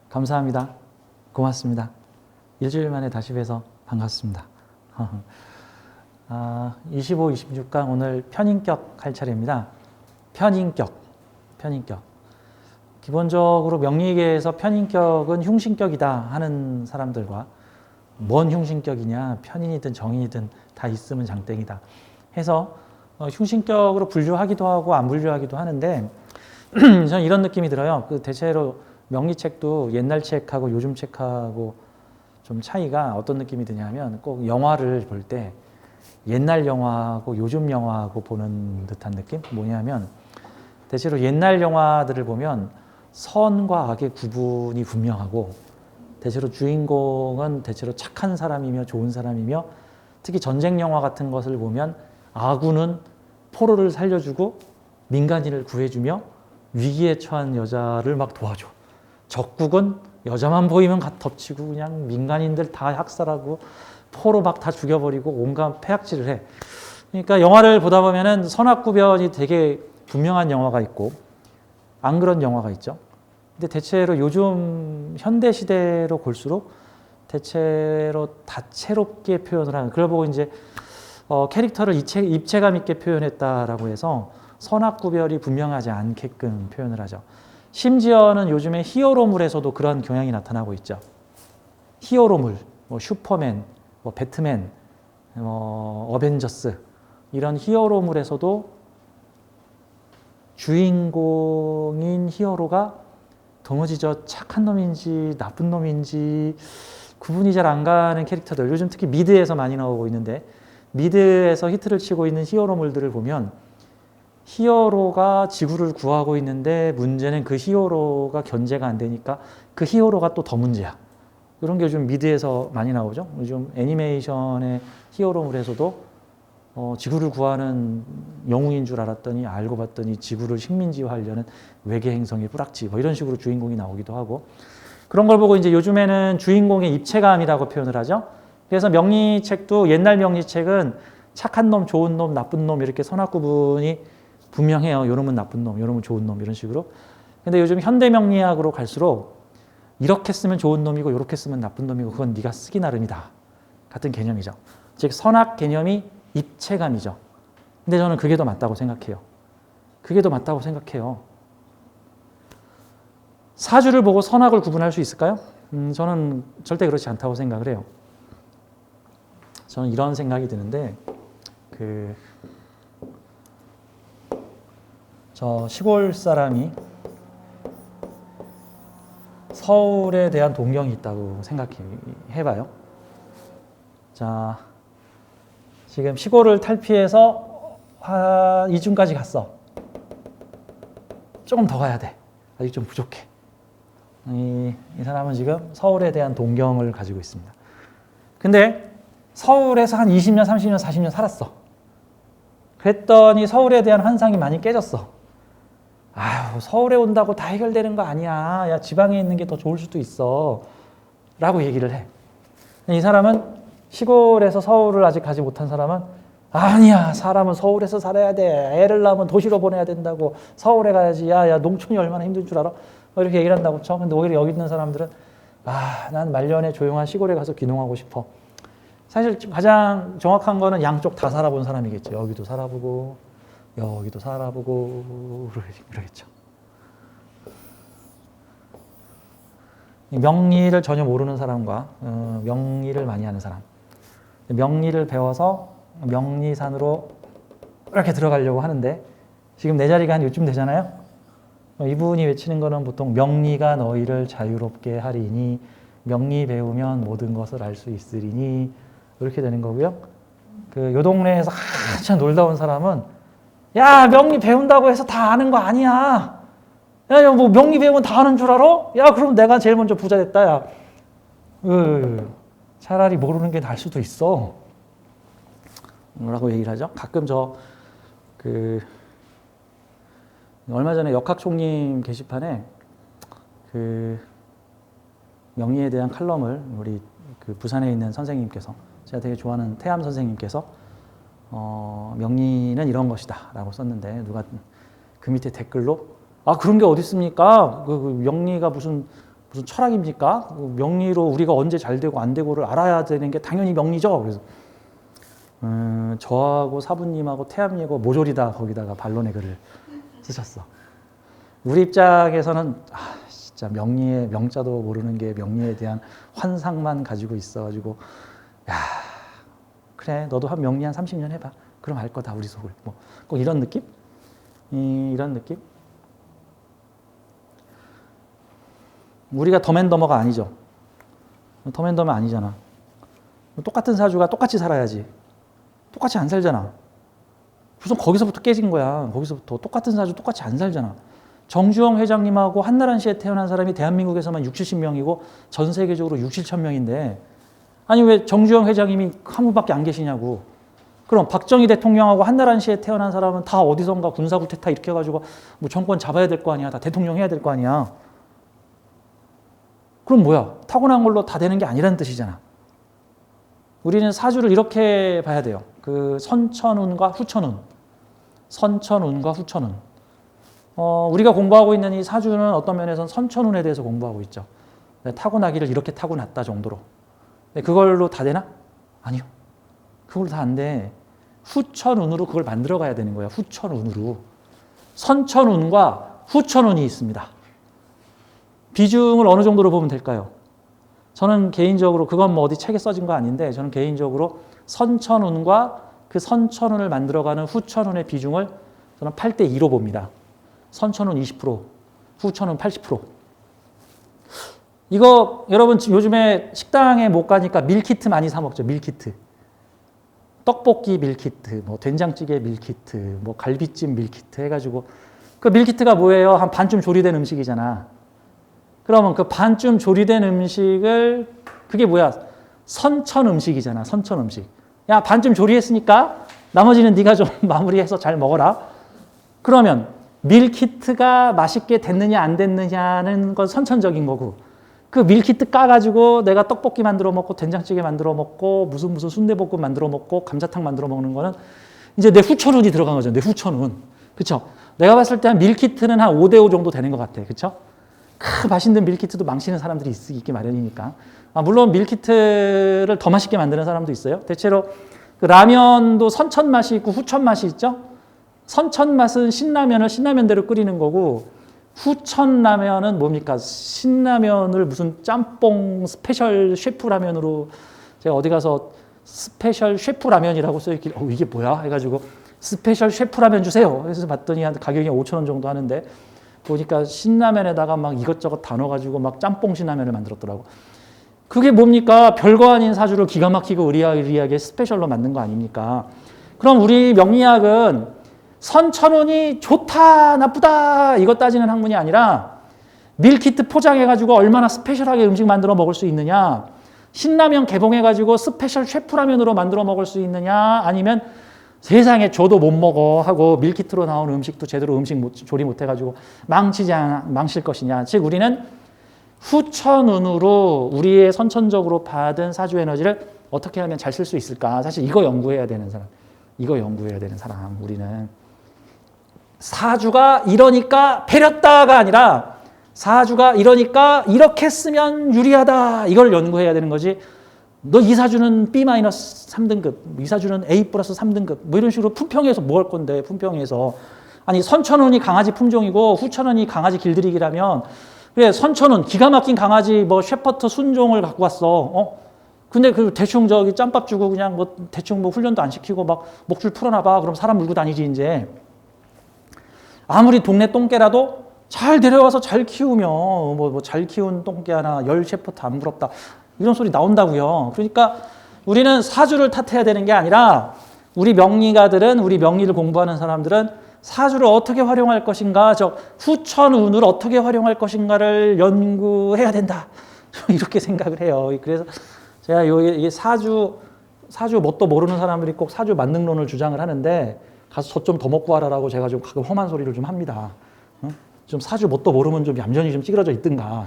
감사합니다. 고맙습니다. 일주일 만에 다시 뵈서 반갑습니다. 25, 26강 오늘 편인격 할 차례입니다. 편인격. 기본적으로 명리계에서 편인격은 흉신격이다 하는 사람들과 뭔 흉신격이냐, 편인이든 정인이든 다 있으면 장땡이다 해서 흉신격으로 분류하기도 하고 안 분류하기도 하는데 저는 이런 느낌이 들어요. 대체로 명리책도 옛날 책하고 요즘 책하고 좀 차이가 어떤 느낌이 드냐면 꼭 영화를 볼 때 옛날 영화하고 요즘 영화하고 보는 듯한 느낌? 뭐냐면 대체로 옛날 영화들을 보면 선과 악의 구분이 분명하고 대체로 주인공은 대체로 착한 사람이며 좋은 사람이며 특히 전쟁 영화 같은 것을 보면 아군은 포로를 살려주고 민간인을 구해주며 위기에 처한 여자를 막 도와줘. 적국은 여자만 보이면 덮치고 그냥 민간인들 다 학살하고 포로 막 다 죽여버리고 온갖 폐악질을 해. 그러니까 영화를 보다 보면은 선악 구별이 되게 분명한 영화가 있고 안 그런 영화가 있죠. 근데 대체로 요즘 현대 시대로 볼수록 대체로 다채롭게 표현을 하는, 그걸 보고 이제 캐릭터를 입체감 있게 표현했다라고 해서 선악 구별이 분명하지 않게끔 표현을 하죠. 심지어는 요즘에 히어로물에서도 그런 경향이 나타나고 있죠. 히어로물, 뭐 슈퍼맨, 뭐 배트맨, 어벤져스 이런 히어로물에서도 주인공인 히어로가 도무지 저 착한 놈인지 나쁜 놈인지 구분이 잘 안 가는 캐릭터들, 요즘 특히 미드에서 많이 나오고 있는데 미드에서 히트를 치고 있는 히어로물들을 보면 히어로가 지구를 구하고 있는데 문제는 그 히어로가 견제가 안 되니까 그 히어로가 또 더 문제야. 이런 게 요즘 미드에서 많이 나오죠. 요즘 애니메이션의 히어로물에서도 지구를 구하는 영웅인 줄 알았더니 알고 봤더니 지구를 식민지화하려는 외계 행성의 뿌락지, 뭐 이런 식으로 주인공이 나오기도 하고, 그런 걸 보고 이제 요즘에는 주인공의 입체감이라고 표현을 하죠. 그래서 명리책도 옛날 명리책은 착한 놈, 좋은 놈, 나쁜 놈 이렇게 선악 구분이 분명해요. 요놈은 나쁜 놈, 요놈은 좋은 놈 이런 식으로. 근데 요즘 현대 명리학으로 갈수록 이렇게 쓰면 좋은 놈이고 이렇게 쓰면 나쁜 놈이고 그건 네가 쓰기 나름이다 같은 개념이죠. 즉 선악 개념이 입체감이죠. 근데 저는 그게 더 맞다고 생각해요. 사주를 보고 선악을 구분할 수 있을까요? 저는 절대 그렇지 않다고 생각을 해요. 저는 이런 생각이 드는데 저 시골 사람이 서울에 대한 동경이 있다고 생각해봐요. 자, 지금 시골을 탈피해서 이중까지 갔어. 조금 더 가야 돼. 아직 좀 부족해. 이 사람은 지금 서울에 대한 동경을 가지고 있습니다. 근데 서울에서 한 20년, 30년, 40년 살았어. 그랬더니 서울에 대한 환상이 많이 깨졌어. 아유, 서울에 온다고 다 해결되는 거 아니야. 야, 지방에 있는 게 더 좋을 수도 있어. 라고 얘기를 해. 이 사람은 시골에서 서울을 아직 가지 못한 사람은 아니야, 사람은 서울에서 살아야 돼. 애를 낳으면 도시로 보내야 된다고. 서울에 가야지. 야, 농촌이 얼마나 힘든 줄 알아? 이렇게 얘기를 한다고 쳐. 근데 오히려 여기 있는 사람들은 난 말년에 조용한 시골에 가서 귀농하고 싶어. 사실 가장 정확한 거는 양쪽 다 살아본 사람이겠죠. 여기도 살아보고 여기도 살아보고 그러겠죠. 명리를 전혀 모르는 사람과 명리를 많이 하는 사람, 명리를 배워서 명리산으로 이렇게 들어가려고 하는데 지금 내 자리가 한 요쯤 되잖아요. 이분이 외치는 거는 보통 명리가 너희를 자유롭게 하리니 명리 배우면 모든 것을 알 수 있으리니 이렇게 되는 거고요. 요 동네에서 한참 놀다 온 사람은 야, 명리 배운다고 해서 다 아는 거 아니야. 야, 뭐 명리 배우면 다 아는 줄 알아? 야, 그럼 내가 제일 먼저 부자 됐다, 야. 차라리 모르는 게 나을 수도 있어. 라고 얘기를 하죠. 가끔 얼마 전에 역학총림 게시판에 명리에 대한 칼럼을 우리 부산에 있는 선생님께서, 제가 되게 좋아하는 태암 선생님께서 명리는 이런 것이다 라고 썼는데 누가 그 밑에 댓글로 그런 게 어디 있습니까? 그 명리가 무슨 철학입니까? 그 명리로 우리가 언제 잘 되고 안 되고를 알아야 되는 게 당연히 명리죠. 그래서 저하고 사부님하고 태암님하고 모조리다 거기다가 반론의 글을 쓰셨어. 우리 입장에서는 진짜 명리의 명자도 모르는 게 명리에 대한 환상만 가지고 있어가지고 그래 너도 명리 한 30년 해봐. 그럼 알 거다 우리 속을. 뭐 꼭 이런 느낌? 이런 느낌? 우리가 덤앤더머가 아니죠. 덤앤더머 아니잖아. 똑같은 사주가 똑같이 살아야지. 똑같이 안 살잖아. 우선 거기서부터 깨진 거야. 거기서부터 똑같은 사주 똑같이 안 살잖아. 정주영 회장님하고 한나란 씨에 태어난 사람이 대한민국에서만 6, 70명이고 전 세계적으로 6, 7천 명인데 아니 왜 정주영 회장님이 한 분밖에 안 계시냐고. 그럼 박정희 대통령하고 한나란 씨에 태어난 사람은 다 어디선가 군사구태타 이렇게 해가지고 뭐 정권 잡아야 될 거 아니야. 다 대통령 해야 될 거 아니야. 그럼 뭐야? 타고난 걸로 다 되는 게 아니라는 뜻이잖아. 우리는 사주를 이렇게 봐야 돼요. 그 선천운과 후천운. 선천운과 후천운. 우리가 공부하고 있는 이 사주는 어떤 면에서는 선천운에 대해서 공부하고 있죠. 타고나기를 이렇게 타고났다 정도로. 그걸로 다 되나? 아니요. 그걸로 다 안 돼. 후천운으로 그걸 만들어 가야 되는 거야. 후천운으로. 선천운과 후천운이 있습니다. 비중을 어느 정도로 보면 될까요? 저는 개인적으로 그건 뭐 어디 책에 써진 거 아닌데 저는 개인적으로 선천운과 그 선천운을 만들어가는 후천운의 비중을 저는 8대2로 봅니다. 선천운 20%, 후천운 80%. 이거 여러분 요즘에 식당에 못 가니까 밀키트 많이 사 먹죠. 밀키트. 떡볶이 밀키트, 뭐 된장찌개 밀키트, 뭐 갈비찜 밀키트 해가지고 그 밀키트가 뭐예요? 한 반쯤 조리된 음식이잖아. 그러면 그 반쯤 조리된 음식을 그게 뭐야? 선천 음식이잖아. 선천 음식. 야 반쯤 조리했으니까 나머지는 네가 좀 마무리해서 잘 먹어라. 그러면 밀키트가 맛있게 됐느냐 안 됐느냐는 건 선천적인 거고 그 밀키트 까가지고 내가 떡볶이 만들어 먹고 된장찌개 만들어 먹고 무슨 순대볶음 만들어 먹고 감자탕 만들어 먹는 거는 이제 내 후천운이 들어간 거죠. 내 후천운. 그렇죠? 내가 봤을 때 한 밀키트는 한 5대5 정도 되는 것 같아. 그렇죠? 맛있는 밀키트도 망치는 사람들이 있기 마련이니까. 물론 밀키트를 더 맛있게 만드는 사람도 있어요. 대체로 그 라면도 선천 맛이 있고 후천 맛이 있죠. 선천 맛은 신라면을 신라면대로 끓이는 거고 후천 라면은 뭡니까? 신라면을 무슨 짬뽕 스페셜 셰프 라면으로 제가 어디 가서 스페셜 셰프 라면이라고 써있길래 이게 뭐야? 해가지고 스페셜 셰프 라면 주세요. 그래서 봤더니 가격이 5,000원 정도 하는데 보니까 신라면에다가 막 이것저것 다 넣어가지고 막 짬뽕 신라면을 만들었더라고. 그게 뭡니까? 별거 아닌 사주를 기가 막히고 의리하게 스페셜로 만든 거 아닙니까? 그럼 우리 명리학은 선천운이 좋다 나쁘다 이것 따지는 학문이 아니라 밀키트 포장해가지고 얼마나 스페셜하게 음식 만들어 먹을 수 있느냐, 신라면 개봉해가지고 스페셜 셰프라면으로 만들어 먹을 수 있느냐, 아니면 세상에 줘도 못 먹어 하고 밀키트로 나온 음식도 제대로 조리 못해가지고 망칠 것이냐. 즉 우리는 후천운으로 우리의 선천적으로 받은 사주 에너지를 어떻게 하면 잘 쓸 수 있을까. 사실 이거 연구해야 되는 사람. 우리는 사주가 이러니까 배렸다가 아니라 사주가 이러니까 이렇게 쓰면 유리하다. 이걸 연구해야 되는 거지. 너 이 사주는 B-3등급, 이 사주는 A+3등급 뭐 이런 식으로 품평해서 뭐 할 건데. 품평해서 아니 선천운이 강아지 품종이고 후천운이 강아지 길들이기라면 그래 선천운 기가 막힌 강아지 뭐 셰퍼트 순종을 갖고 왔어. 근데 그 대충 저기 짬밥 주고 그냥 뭐 대충 뭐 훈련도 안 시키고 막 목줄 풀어놔봐. 그럼 사람 물고 다니지 이제. 아무리 동네 똥개라도 잘 데려와서 잘 키우면 뭐 잘 키운 똥개 하나 10 셰퍼트 안 부럽다. 이런 소리 나온다고요. 그러니까 우리는 사주를 탓해야 되는 게 아니라 우리 명리가들은, 우리 명리를 공부하는 사람들은 사주를 어떻게 활용할 것인가, 저 후천운을 어떻게 활용할 것인가를 연구해야 된다. 이렇게 생각을 해요. 그래서 제가 이게 사주 뭣도 모르는 사람들이 꼭 사주 만능론을 주장을 하는데 가서 저 좀 더 먹고 와라라고 제가 좀 가끔 험한 소리를 좀 합니다. 좀 사주 뭣도 모르면 좀 얌전히 좀 찌그러져 있든가.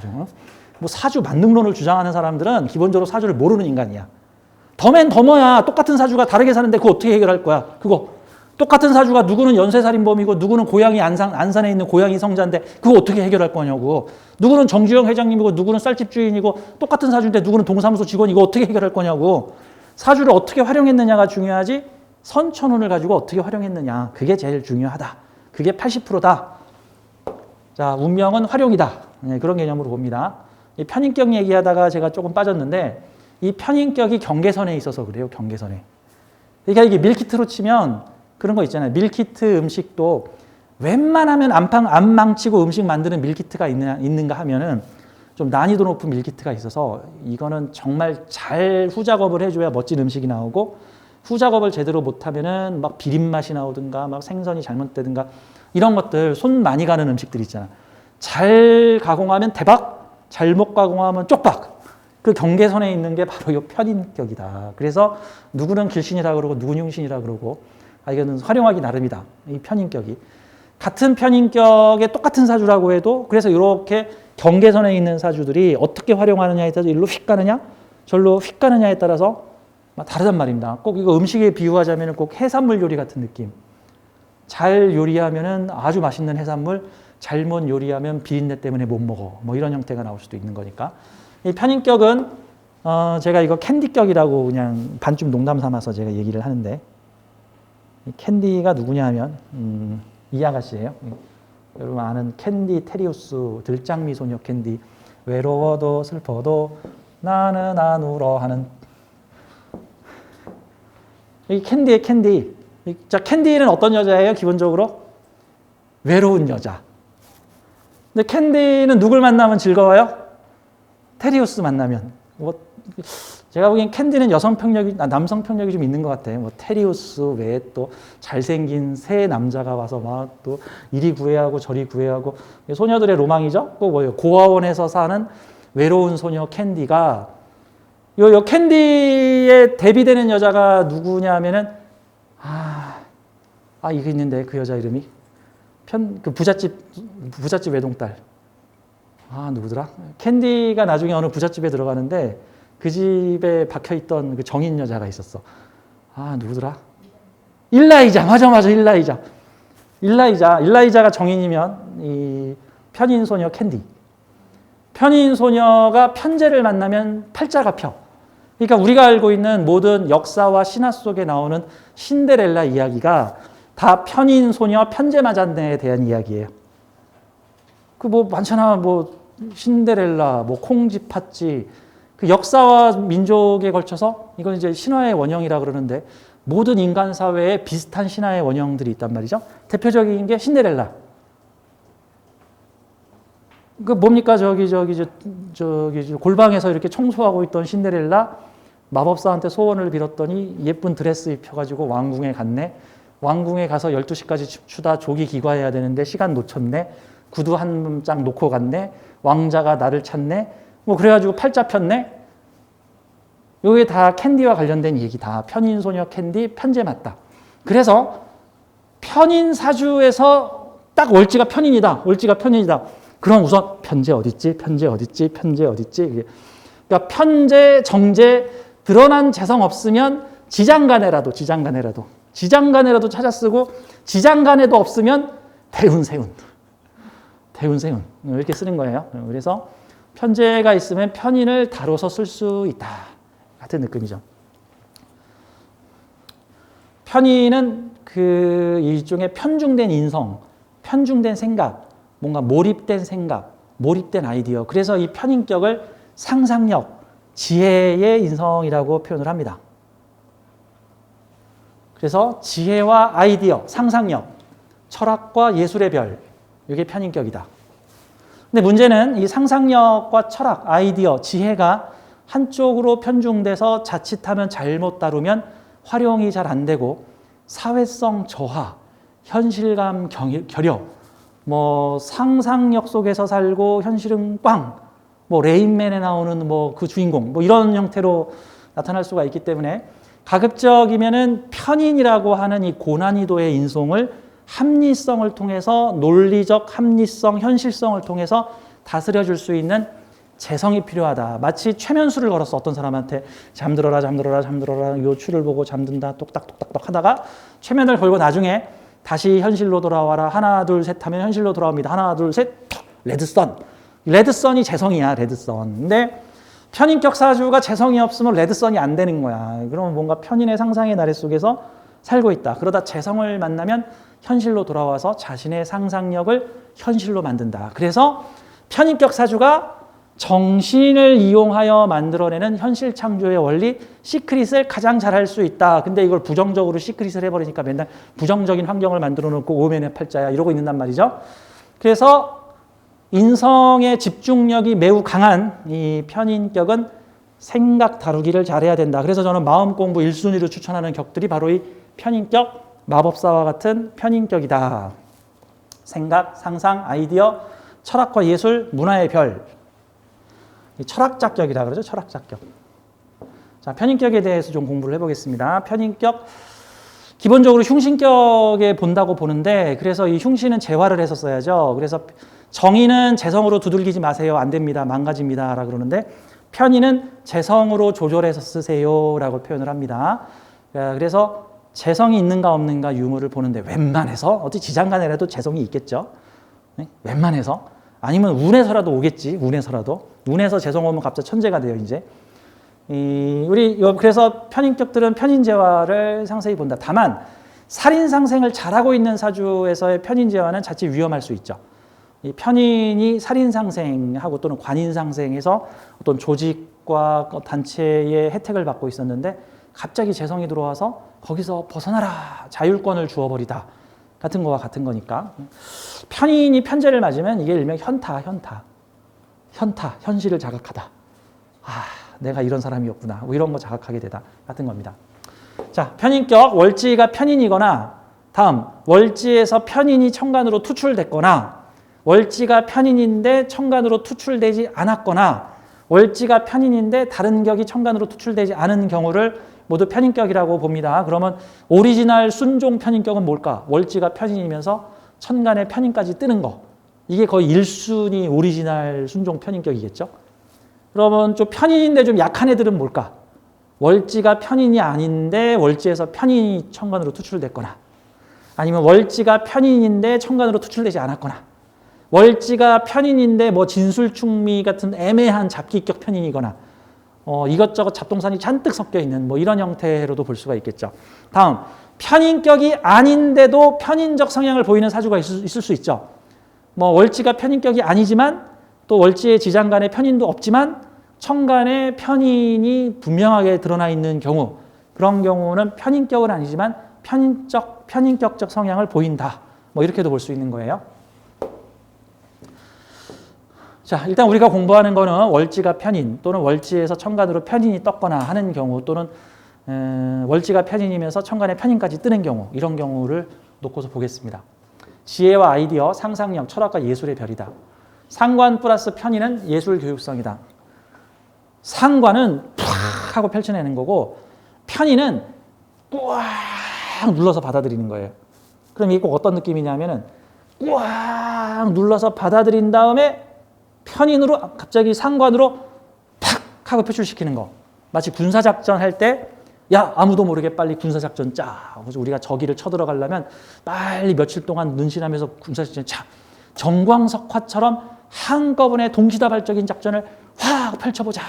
뭐 사주 만능론을 주장하는 사람들은 기본적으로 사주를 모르는 인간이야. 더 더맨 더머야. 똑같은 사주가 다르게 사는데 그거 어떻게 해결할 거야? 그거. 똑같은 사주가 누구는 연쇄살인범이고 누구는 고양이 안산에 있는 고양이 성자인데 그거 어떻게 해결할 거냐고. 누구는 정주영 회장님이고 누구는 쌀집 주인이고 똑같은 사주인데 누구는 동사무소 직원이고 어떻게 해결할 거냐고. 사주를 어떻게 활용했느냐가 중요하지 선천운을 가지고 어떻게 활용했느냐. 그게 제일 중요하다. 그게 80%다. 자, 운명은 활용이다. 네, 그런 개념으로 봅니다. 이 편인격 얘기하다가 제가 조금 빠졌는데 이 편인격이 경계선에 있어서 그래요. 경계선에. 그러니까 이게 밀키트로 치면 그런 거 있잖아요. 밀키트 음식도 웬만하면 안 망치고 음식 만드는 밀키트가 있는가 하면은 좀 난이도 높은 밀키트가 있어서 이거는 정말 잘 후작업을 해줘야 멋진 음식이 나오고 후작업을 제대로 못하면은 막 비린맛이 나오든가 막 생선이 잘못되든가 이런 것들 손 많이 가는 음식들 있잖아. 잘 가공하면 대박, 잘못 가공하면 쪽박. 그 경계선에 있는 게 바로 이 편인격이다. 그래서 누구는 길신이라 그러고 누구는 흉신이라 그러고 이거는 활용하기 나름이다. 이 편인격이. 같은 편인격의 똑같은 사주라고 해도 그래서 이렇게 경계선에 있는 사주들이 어떻게 활용하느냐에 따라서 일로 휙 가느냐 절로 휙 가느냐에 따라서 다르단 말입니다. 꼭 이거 음식에 비유하자면 꼭 해산물 요리 같은 느낌. 잘 요리하면 아주 맛있는 해산물, 잘못 요리하면 비린내 때문에 못 먹어. 뭐 이런 형태가 나올 수도 있는 거니까. 이 편인격은 제가 이거 캔디격이라고 그냥 반쯤 농담 삼아서 제가 얘기를 하는데 이 캔디가 누구냐 하면 이 아가씨예요. 여러분 아는 캔디 테리우스 들장미 소녀 캔디 외로워도 슬퍼도 나는 안 울어 하는 이 캔디의 캔디. 자, 캔디는 어떤 여자예요? 기본적으로 외로운 여자. 근데 캔디는 누굴 만나면 즐거워요? 테리우스 만나면. 뭐 제가 보기엔 캔디는 여성 평력이 남성 평력이 좀 있는 것 같아요. 뭐 테리우스 외에 또 잘생긴 새 남자가 와서 막 또 이리 구애하고 저리 구애하고 소녀들의 로망이죠. 꼭 뭐예요? 고아원에서 사는 외로운 소녀 캔디가 요 캔디에 대비되는 여자가 누구냐면은 이거 있는데 그 여자 이름이 그 부잣집 외동딸 누구더라? 캔디가 나중에 어느 부잣집에 들어가는데 그 집에 박혀있던 그 정인 여자가 있었어. 누구더라? 일라이자. 맞아. 일라이자가 정인이면 이 편인 소녀 캔디. 편인 소녀가 편제를 만나면 팔자가 펴. 그러니까 우리가 알고 있는 모든 역사와 신화 속에 나오는 신데렐라 이야기가 다 편인 소녀 편제 맞았네에 대한 이야기예요. 그 뭐 많잖아. 뭐 신데렐라, 뭐 콩쥐 팥쥐. 그 역사와 민족에 걸쳐서 이건 이제 신화의 원형이라 그러는데 모든 인간 사회에 비슷한 신화의 원형들이 있단 말이죠. 대표적인 게 신데렐라. 그 뭡니까 저기 골방에서 이렇게 청소하고 있던 신데렐라 마법사한테 소원을 빌었더니 예쁜 드레스 입혀가지고 왕궁에 갔네. 왕궁에 가서 12시까지 춤추다 조기 귀가해야 되는데 시간 놓쳤네. 구두 한 장 놓고 갔네. 왕자가 나를 찾네. 뭐 그래가지고 팔자 폈네. 요게 다 캔디와 관련된 얘기다. 편인 소녀 캔디 편제 맞다. 그래서 편인 사주에서 딱 월지가 편인이다. 그럼 우선 편제 어딨지? 그러니까 편제, 정제, 드러난 재성 없으면 지장간에라도 찾아 쓰고 지장간에도 없으면 대운세운 이렇게 쓰는 거예요. 그래서 편제가 있으면 편인을 다뤄서 쓸 수 있다. 같은 느낌이죠. 편인은 그 일종의 편중된 인성, 편중된 생각, 뭔가 몰입된 생각, 몰입된 아이디어. 그래서 이 편인격을 상상력, 지혜의 인성이라고 표현을 합니다. 그래서 지혜와 아이디어, 상상력, 철학과 예술의 별, 이게 편인격이다. 근데 문제는 이 상상력과 철학, 아이디어, 지혜가 한쪽으로 편중돼서 자칫하면 잘못 다루면 활용이 잘 안 되고 사회성 저하, 현실감 결여, 뭐 상상력 속에서 살고 현실은 꽝, 뭐 레인맨에 나오는 뭐 그 주인공, 뭐 이런 형태로 나타날 수가 있기 때문에 가급적이면은 편인이라고 하는 이 고난이도의 인성을 합리성을 통해서 논리적 합리성, 현실성을 통해서 다스려 줄 수 있는 재성이 필요하다. 마치 최면술을 걸었어. 어떤 사람한테 잠들어라 잠들어라 잠들어라 요 추를 보고 잠든다 똑딱똑딱똑 하다가 최면을 걸고 나중에 다시 현실로 돌아와라. 하나 둘 셋 하면 현실로 돌아옵니다. 하나 둘 셋 레드선. 레드선이 재성이야. 레드선. 근데 편인격 사주가 재성이 없으면 레드선이 안 되는 거야. 그러면 뭔가 편인의 상상의 나래 속에서 살고 있다. 그러다 재성을 만나면 현실로 돌아와서 자신의 상상력을 현실로 만든다. 그래서 편인격 사주가 정신을 이용하여 만들어내는 현실 창조의 원리, 시크릿을 가장 잘할 수 있다. 근데 이걸 부정적으로 시크릿을 해버리니까 맨날 부정적인 환경을 만들어 놓고 오면의 팔자야 이러고 있는단 말이죠. 그래서 인성의 집중력이 매우 강한 이 편인격은 생각 다루기를 잘해야 된다. 그래서 저는 마음 공부 1순위로 추천하는 격들이 바로 이 편인격, 마법사와 같은 편인격이다. 생각, 상상, 아이디어, 철학과 예술, 문화의 별. 철학적 격이라 그러죠. 철학적 격. 자, 편인격에 대해서 좀 공부를 해보겠습니다. 편인격, 기본적으로 흉신격에 본다고 보는데, 그래서 이 흉신은 재화를 해서 써야죠. 그래서 정의는 재성으로 두들기지 마세요. 안 됩니다. 망가집니다. 라고 그러는데, 편의는 재성으로 조절해서 쓰세요. 라고 표현을 합니다. 그래서 재성이 있는가 없는가 유무를 보는데, 웬만해서, 어디 지장간에라도 재성이 있겠죠. 네? 웬만해서. 아니면 운에서라도 오겠지. 운에서라도. 운에서 재성 오면 갑자기 천재가 돼요, 이제. 그래서 편인격들은 편인재화를 상세히 본다. 다만, 살인상생을 잘하고 있는 사주에서의 편인재화는 자칫 위험할 수 있죠. 이 편인이 살인상생하고 또는 관인상생해서 어떤 조직과 단체의 혜택을 받고 있었는데 갑자기 재성이 들어와서 거기서 벗어나라. 자율권을 주어버리다. 같은 거와 같은 거니까. 편인이 편제를 맞으면 이게 일명 현타, 현실을 자각하다. 아, 내가 이런 사람이었구나. 뭐 이런 거 자각하게 되다. 같은 겁니다. 자, 편인격, 월지가 편인이거나, 다음, 월지에서 편인이 천간으로 투출됐거나, 월지가 편인인데 천간으로 투출되지 않았거나, 월지가 편인인데 다른 격이 천간으로 투출되지 않은 경우를 모두 편인격이라고 봅니다. 그러면 오리지널 순종 편인격은 뭘까? 월지가 편인이면서 천간에 편인까지 뜨는 거. 이게 거의 1순위 오리지널 순종 편인격이겠죠? 그러면 좀 편인인데 좀 약한 애들은 뭘까? 월지가 편인이 아닌데 월지에서 편인이 천간으로 투출됐거나, 아니면 월지가 편인인데 천간으로 투출되지 않았거나, 월지가 편인인데 뭐 진술충미 같은 애매한 잡기격 편인이거나, 이것저것 잡동산이 잔뜩 섞여 있는 뭐 이런 형태로도 볼 수가 있겠죠. 다음, 편인격이 아닌데도 편인적 성향을 보이는 사주가 있을 수 있죠. 뭐 월지가 편인격이 아니지만 또 월지의 지장간에 편인도 없지만 천간에 편인이 분명하게 드러나 있는 경우, 그런 경우는 편인격은 아니지만 편인격적 성향을 보인다. 뭐 이렇게도 볼 수 있는 거예요. 자, 일단 우리가 공부하는 거는 월지가 편인 또는 월지에서 천간으로 편인이 떴거나 하는 경우, 또는 월지가 편인이면서 천간에 편인까지 뜨는 경우, 이런 경우를 놓고서 보겠습니다. 지혜와 아이디어, 상상력, 철학과 예술의 별이다. 상관 플러스 편인은 예술 교육성이다. 상관은 팍 하고 펼쳐내는 거고, 편인은 꽉 눌러서 받아들이는 거예요. 그럼 이게 꼭 어떤 느낌이냐면은 꽉 눌러서 받아들인 다음에 편인으로 갑자기 상관으로 팍 하고 표출시키는 거. 마치 군사작전 할 때, 야, 아무도 모르게 빨리 군사작전 짜. 그래서 우리가 저기를 쳐들어가려면 빨리 며칠 동안 눈신하면서 군사작전 짜. 정광석화처럼 한꺼번에 동시다발적인 작전을 확 펼쳐보자.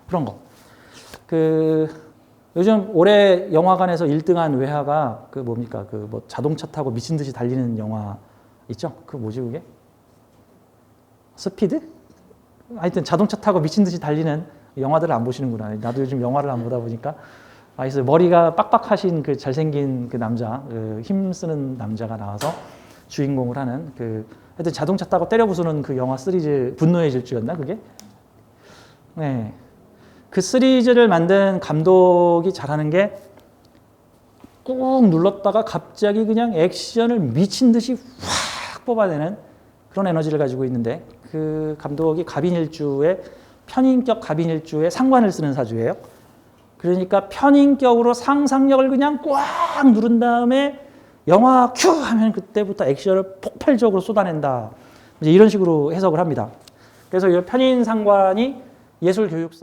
그런 거. 요즘 올해 영화관에서 1등한 외화가 뭡니까? 뭐 자동차 타고 미친 듯이 달리는 영화 있죠? 뭐지 그게? 스피드? 하여튼 자동차 타고 미친 듯이 달리는 영화들을 안 보시는구나. 나도 요즘 영화를 안 보다 보니까. 그래서 머리가 빡빡하신 잘생긴 남자, 힘쓰는 남자가 나와서 주인공을 하는 하여튼 자동차 타고 때려 부수는 그 영화 시리즈, 분노의 질주였나 그게? 네. 그 시리즈를 만든 감독이 잘하는 게 꾹 눌렀다가 갑자기 그냥 액션을 미친 듯이 확 뽑아내는 그런 에너지를 가지고 있는데, 그 감독이 갑인일주의 편인격 갑인일주의 상관을 쓰는 사주예요. 그러니까 편인격으로 상상력을 그냥 꽉 누른 다음에 영화 큐 하면 그때부터 액션을 폭발적으로 쏟아낸다. 이제 이런 식으로 해석을 합니다. 그래서 이 편인 상관이 예술교육서